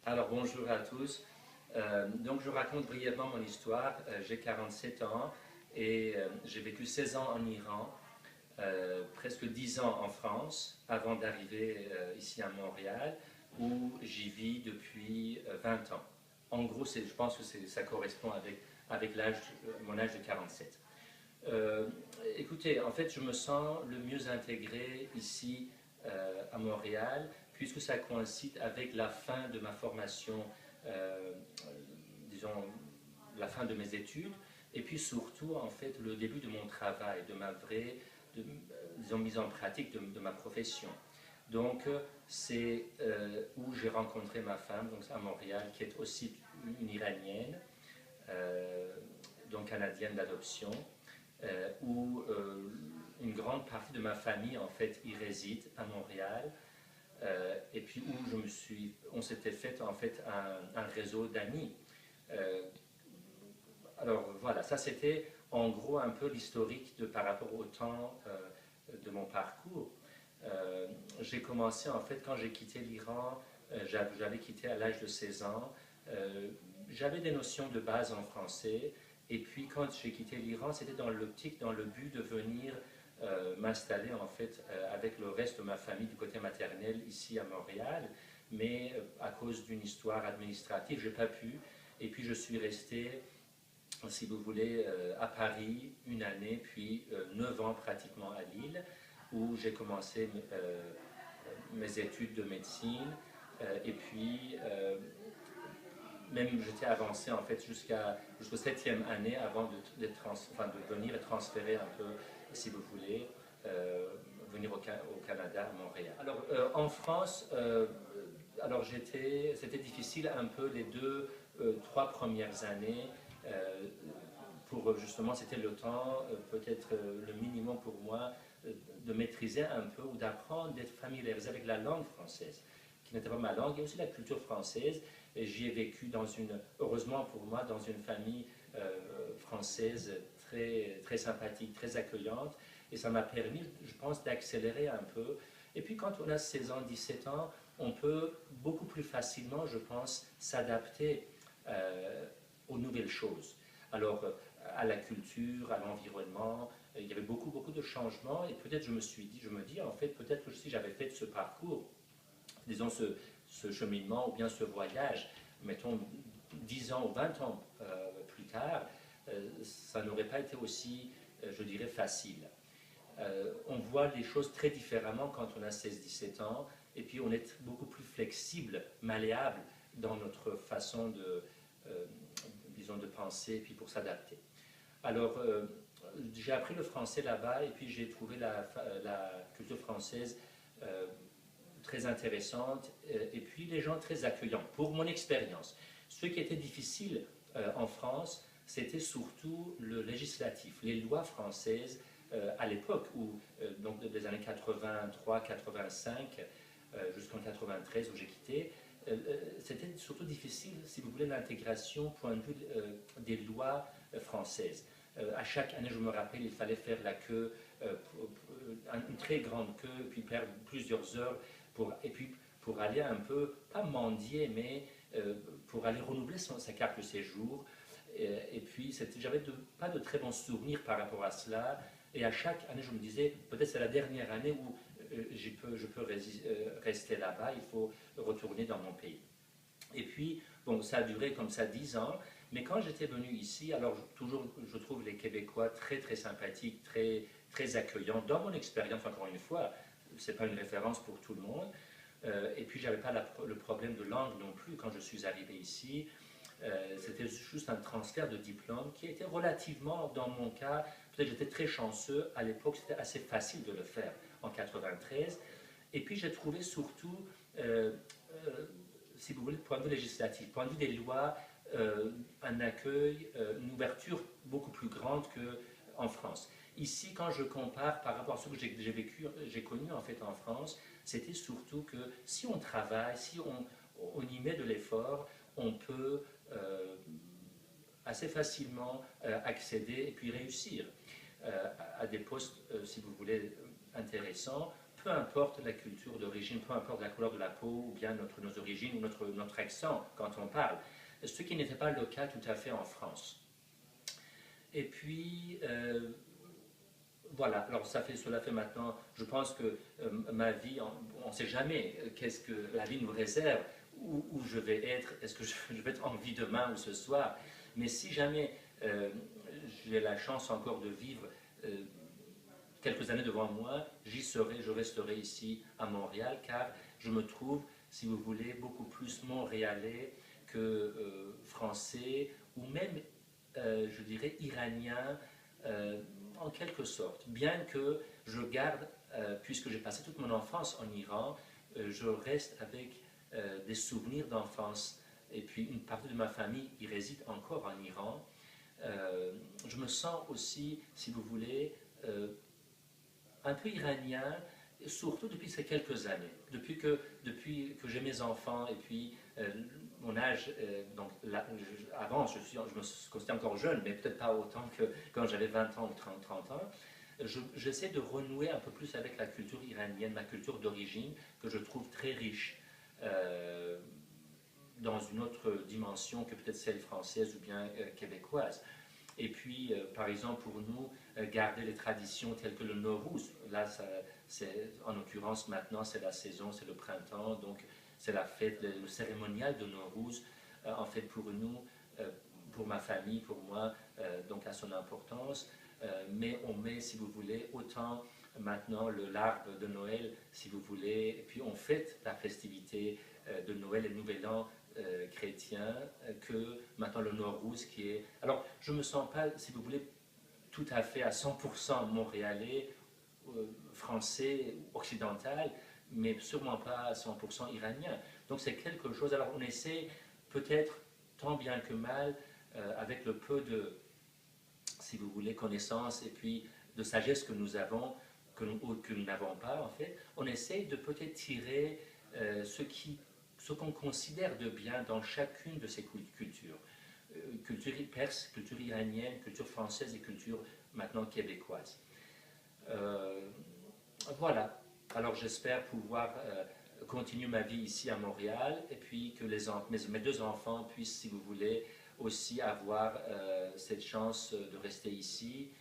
Alors bonjour à tous. Donc je raconte brièvement mon histoire. J'ai 47 ans et j'ai vécu 16 ans en Iran, presque 10 ans en France avant d'arriver ici à Montréal où j'y vis depuis 20 ans. En gros, je pense que ça correspond avec mon âge de 47. Euh, Écoutez, en fait, je me sens le mieux intégré ici à Montréal, puisque ça coïncide avec la fin de ma formation, euh, disons, la fin de mes études, et puis surtout, en fait, le début de mon travail, de ma vraie, disons, mise en pratique de ma profession. Donc, c'est où j'ai rencontré ma femme, donc à Montréal, qui est aussi une Iranienne, euh, donc canadienne d'adoption, où une grande partie de ma famille en fait y réside à Montréal, et puis où on s'était fait en fait un réseau d'amis. Euh, alors voilà, ça c'était en gros un peu l'historique par rapport au temps de mon parcours. J'ai commencé en fait quand j'ai quitté l'Iran, j'avais quitté à l'âge de 16 ans. J'avais des notions de base en français, et puis quand j'ai quitté l'Iran, c'était dans l'optique, dans le but de venir m'installer en fait avec le reste de ma famille du côté maternel ici à Montréal, mais à cause d'une histoire administrative, j'ai pas pu, et puis je suis resté, si vous voulez, à Paris une année, puis 9 ans pratiquement à Lille, où j'ai commencé mes études de médecine, et puis même j'étais avancé en fait jusqu'au septième année avant enfin, de venir et transférer un peu, si vous voulez, venir au Canada, à Montréal. Alors en France, alors c'était difficile un peu les trois premières années. Pour justement, c'était le temps, peut-être le minimum pour moi, de maîtriser un peu ou d'apprendre, d'être familiarisé avec la langue française, qui n'était pas ma langue, et aussi la culture française. Et j'y ai vécu heureusement pour moi, dans une famille française très, très sympathique, très accueillante, et ça m'a permis, je pense, d'accélérer un peu. Et puis quand on a 16 ans, 17 ans, on peut beaucoup plus facilement, je pense, s'adapter aux nouvelles choses. Alors, à la culture, à l'environnement, il y avait beaucoup, beaucoup de changements, et peut-être je me dis, en fait, peut-être que si j'avais fait ce parcours, disons ce cheminement ou bien ce voyage, mettons 10 ans ou 20 ans plus tard, ça n'aurait pas été aussi, je dirais, facile. On voit les choses très différemment quand on a 16-17 ans, et puis on est beaucoup plus flexible, malléable dans notre façon disons, de penser, et puis pour s'adapter. Alors, j'ai appris le français là-bas, et puis j'ai trouvé la culture française très intéressante, et puis les gens très accueillants, pour mon expérience. Ce qui était difficile en France, c'était surtout le législatif, les lois françaises à l'époque, donc des années 83-85 jusqu'en 93 où j'ai quitté, c'était surtout difficile, si vous voulez, l'intégration point de vue des lois françaises. À chaque année, je me rappelle, il fallait faire la queue, une très grande queue, puis perdre plusieurs heures et puis pour aller un peu, pas mendier, mais pour aller renouveler sa carte de séjour. Et puis, j'avais pas de très bons souvenirs par rapport à cela. Et à chaque année, je me disais, peut-être c'est la dernière année où je peux rester là-bas, il faut retourner dans mon pays. Et puis, bon, ça a duré comme ça 10 ans. Mais quand j'étais venu ici, alors toujours, je trouve les Québécois très, très sympathiques, très, très accueillants. Dans mon expérience, encore une fois, ce n'est pas une référence pour tout le monde. Et puis, je n'avais pas le problème de langue non plus quand je suis arrivé ici. C'était juste un transfert de diplôme qui était relativement, dans mon cas, peut-être j'étais très chanceux, à l'époque c'était assez facile de le faire en 93. Et puis j'ai trouvé surtout, si vous voulez, point de vue législatif, point de vue des lois, un accueil, une ouverture beaucoup plus grande qu'en France. Ici, quand je compare par rapport à ce que j'ai vécu, j'ai connu en fait en France, c'était surtout que si on travaille, si on y met de l'effort, on peut assez facilement accéder et puis réussir à des postes, si vous voulez, intéressants, peu importe la culture d'origine, peu importe la couleur de la peau, ou bien nos origines, ou notre accent quand on parle. Ce qui n'était pas le cas tout à fait en France. Et puis, voilà, alors cela fait maintenant, je pense que ma vie, on ne sait jamais qu'est-ce que la vie nous réserve, où je vais être, est-ce que je vais être en vie demain ou ce soir. Mais si jamais j'ai la chance encore de vivre quelques années devant moi, j'y serai, je resterai ici à Montréal, car je me trouve, si vous voulez, beaucoup plus montréalais que français, ou même, je dirais, iranien, en quelque sorte. Bien que je garde, puisque j'ai passé toute mon enfance en Iran, je reste avec des souvenirs d'enfance. Et puis une partie de ma famille y réside encore en Iran. Je me sens aussi, si vous voulez, un peu iranien, surtout depuis ces quelques années. Depuis que j'ai mes enfants et puis mon âge, donc là, avant je me considère encore jeune, mais peut-être pas autant que quand j'avais 20 ans ou 30 ans. J'essaie de renouer un peu plus avec la culture iranienne, ma culture d'origine, que je trouve très riche, dans une autre dimension que peut-être celle française ou bien québécoise. Et puis, par exemple, pour nous, garder les traditions telles que le Nowruz. Là, en l'occurrence, maintenant, c'est la saison, c'est le printemps, donc c'est la fête, le cérémonial de Nowruz. En fait, pour nous, pour ma famille, pour moi, donc à son importance. Mais on met, si vous voulez, autant maintenant l'arbre de Noël, si vous voulez, et puis on fête la festivité de Noël et Nouvel An chrétien, que maintenant le Nowruz qui est... Alors, je ne me sens pas, si vous voulez, tout à fait à 100% montréalais, français, occidental, mais sûrement pas à 100% iranien. Donc c'est quelque chose, alors on essaie peut-être tant bien que mal, avec le peu de, si vous voulez, connaissances et puis de sagesse que nous avons, que nous n'avons pas en fait, on essaie de peut-être tirer ce qu'on considère de bien dans chacune de ces cultures. Culture perse, culture iranienne, culture française et culture maintenant québécoise. Voilà. Alors j'espère pouvoir continuer ma vie ici à Montréal et puis que mes deux enfants puissent, si vous voulez, aussi avoir cette chance de rester ici.